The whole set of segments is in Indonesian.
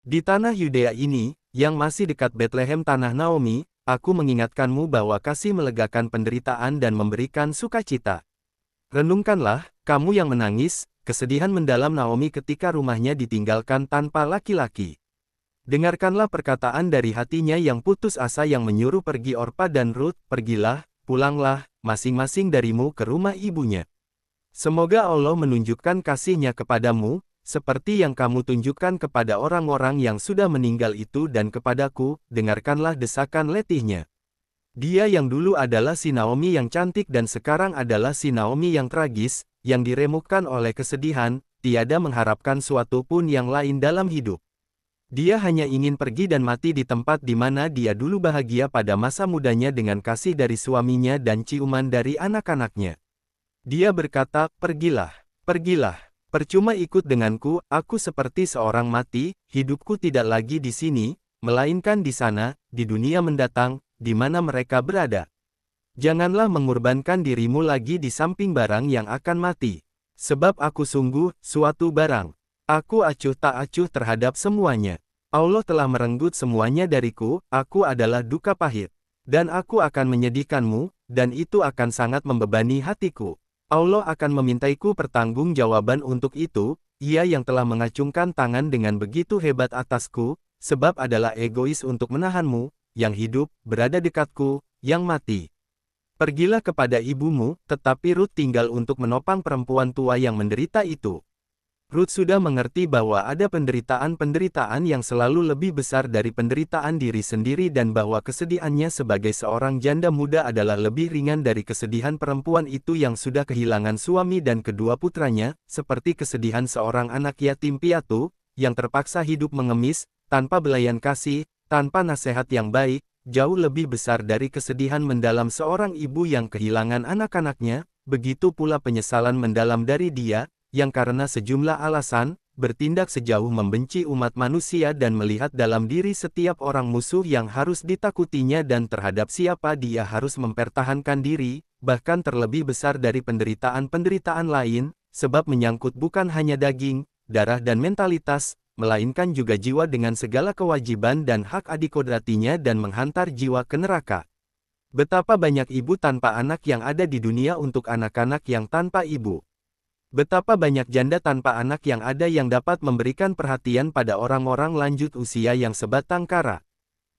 Di tanah Yudea ini, yang masih dekat Betlehem tanah Naomi, aku mengingatkanmu bahwa kasih melegakan penderitaan dan memberikan sukacita. Renungkanlah, kamu yang menangis, kesedihan mendalam Naomi ketika rumahnya ditinggalkan tanpa laki-laki. Dengarkanlah perkataan dari hatinya yang putus asa yang menyuruh pergi Orpa dan Rut, pergilah, pulanglah, masing-masing darimu ke rumah ibunya. Semoga Allah menunjukkan kasih-Nya kepadamu, seperti yang kamu tunjukkan kepada orang-orang yang sudah meninggal itu dan kepadaku, dengarkanlah desakan letihnya. Dia yang dulu adalah si Naomi yang cantik dan sekarang adalah si Naomi yang tragis, yang diremukkan oleh kesedihan, tiada mengharapkan suatu pun yang lain dalam hidup. Dia hanya ingin pergi dan mati di tempat di mana dia dulu bahagia pada masa mudanya dengan kasih dari suaminya dan ciuman dari anak-anaknya. Dia berkata, pergilah, pergilah. Percuma ikut denganku, aku seperti seorang mati, hidupku tidak lagi di sini, melainkan di sana, di dunia mendatang, di mana mereka berada. Janganlah mengorbankan dirimu lagi di samping barang yang akan mati. Sebab aku sungguh, suatu barang. Aku acuh tak acuh terhadap semuanya. Allah telah merenggut semuanya dariku, aku adalah duka pahit. Dan aku akan menyedihkanmu, dan itu akan sangat membebani hatiku. Allah akan memintaiku pertanggungjawaban untuk itu, Ia yang telah mengacungkan tangan dengan begitu hebat atasku, sebab adalah egois untuk menahanmu, yang hidup, berada dekatku, yang mati. Pergilah kepada ibumu, tetapi Rut tinggal untuk menopang perempuan tua yang menderita itu. Rut sudah mengerti bahwa ada penderitaan-penderitaan yang selalu lebih besar dari penderitaan diri sendiri dan bahwa kesedihannya sebagai seorang janda muda adalah lebih ringan dari kesedihan perempuan itu yang sudah kehilangan suami dan kedua putranya, seperti kesedihan seorang anak yatim piatu, yang terpaksa hidup mengemis, tanpa belayan kasih, tanpa nasihat yang baik, jauh lebih besar dari kesedihan mendalam seorang ibu yang kehilangan anak-anaknya, begitu pula penyesalan mendalam dari dia, yang karena sejumlah alasan, bertindak sejauh membenci umat manusia dan melihat dalam diri setiap orang musuh yang harus ditakutinya dan terhadap siapa dia harus mempertahankan diri, bahkan terlebih besar dari penderitaan-penderitaan lain, sebab menyangkut bukan hanya daging, darah dan mentalitas, melainkan juga jiwa dengan segala kewajiban dan hak adikodratinya dan menghantar jiwa ke neraka. Betapa banyak ibu tanpa anak yang ada di dunia untuk anak-anak yang tanpa ibu. Betapa banyak janda tanpa anak yang ada yang dapat memberikan perhatian pada orang-orang lanjut usia yang sebatang kara.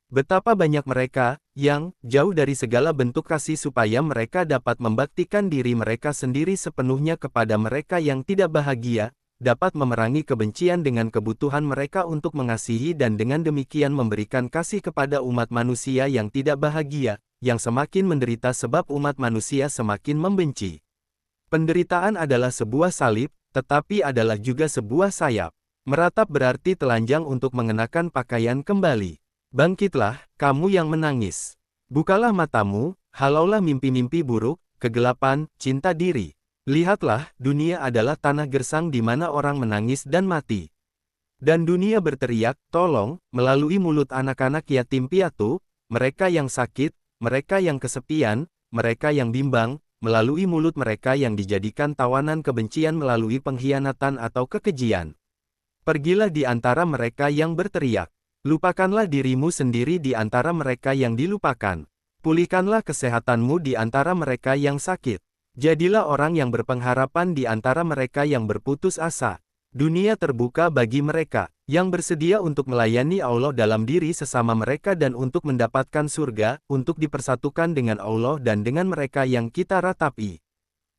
Betapa banyak mereka, yang jauh dari segala bentuk kasih supaya mereka dapat membaktikan diri mereka sendiri sepenuhnya kepada mereka yang tidak bahagia, dapat memerangi kebencian dengan kebutuhan mereka untuk mengasihi dan dengan demikian memberikan kasih kepada umat manusia yang tidak bahagia, yang semakin menderita sebab umat manusia semakin membenci. Penderitaan adalah sebuah salib, tetapi adalah juga sebuah sayap. Meratap berarti telanjang untuk mengenakan pakaian kembali. Bangkitlah, kamu yang menangis. Bukalah matamu, halaulah mimpi-mimpi buruk, kegelapan, cinta diri. Lihatlah, dunia adalah tanah gersang di mana orang menangis dan mati. Dan dunia berteriak, tolong, melalui mulut anak-anak yatim piatu, mereka yang sakit, mereka yang kesepian, mereka yang bimbang, melalui mulut mereka yang dijadikan tawanan kebencian melalui pengkhianatan atau kekejian. Pergilah di antara mereka yang berteriak. Lupakanlah dirimu sendiri di antara mereka yang dilupakan. Pulihkanlah kesehatanmu di antara mereka yang sakit. Jadilah orang yang berpengharapan di antara mereka yang berputus asa. Dunia terbuka bagi mereka yang bersedia untuk melayani Allah dalam diri sesama mereka dan untuk mendapatkan surga, untuk dipersatukan dengan Allah dan dengan mereka yang kita ratapi.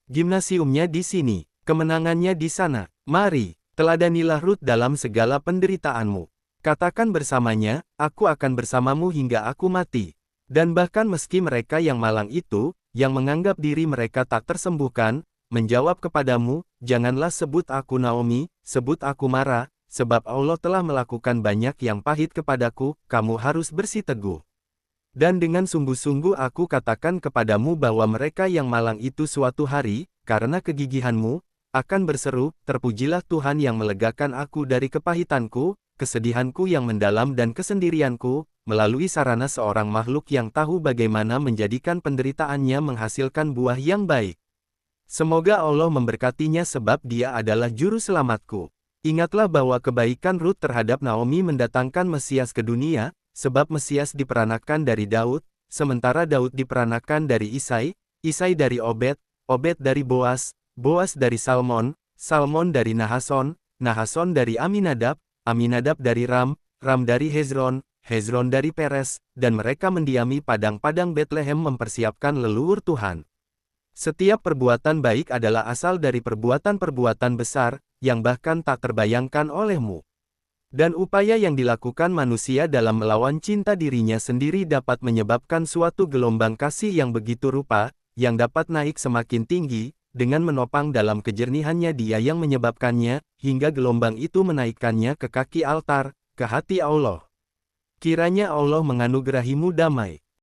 Gimnasiumnya di sini, kemenangannya di sana. Mari, teladanilah Rut dalam segala penderitaanmu. Katakan bersamanya, aku akan bersamamu hingga aku mati. Dan bahkan meski mereka yang malang itu, yang menganggap diri mereka tak tersembuhkan, menjawab kepadamu, janganlah sebut aku Naomi, sebut aku Mara, sebab Allah telah melakukan banyak yang pahit kepadaku, kamu harus bersiteguh. Dan dengan sungguh-sungguh aku katakan kepadamu bahwa mereka yang malang itu suatu hari, karena kegigihanmu, akan berseru, terpujilah Tuhan yang melegakan aku dari kepahitanku, kesedihanku yang mendalam dan kesendirianku, melalui sarana seorang makhluk yang tahu bagaimana menjadikan penderitaannya menghasilkan buah yang baik. Semoga Allah memberkatinya sebab dia adalah juru selamatku. Ingatlah bahwa kebaikan Rut terhadap Naomi mendatangkan Mesias ke dunia, sebab Mesias diperanakkan dari Daud, sementara Daud diperanakkan dari Isai, Isai dari Obed, Obed dari Boas, Boas dari Salmon, Salmon dari Nahason, Nahason dari Aminadab, Aminadab dari Ram, Ram dari Hezron, Hezron dari Peres, dan mereka mendiami padang-padang Betlehem mempersiapkan leluhur Tuhan. Setiap perbuatan baik adalah asal dari perbuatan-perbuatan besar, yang bahkan tak terbayangkan olehmu. Dan upaya yang dilakukan manusia dalam melawan cinta dirinya sendiri dapat menyebabkan suatu gelombang kasih yang begitu rupa, yang dapat naik semakin tinggi, dengan menopang dalam kejernihannya Dia yang menyebabkannya, hingga gelombang itu menaikkannya ke kaki altar, ke hati Allah. Kiranya Allah menganugerahimu damai.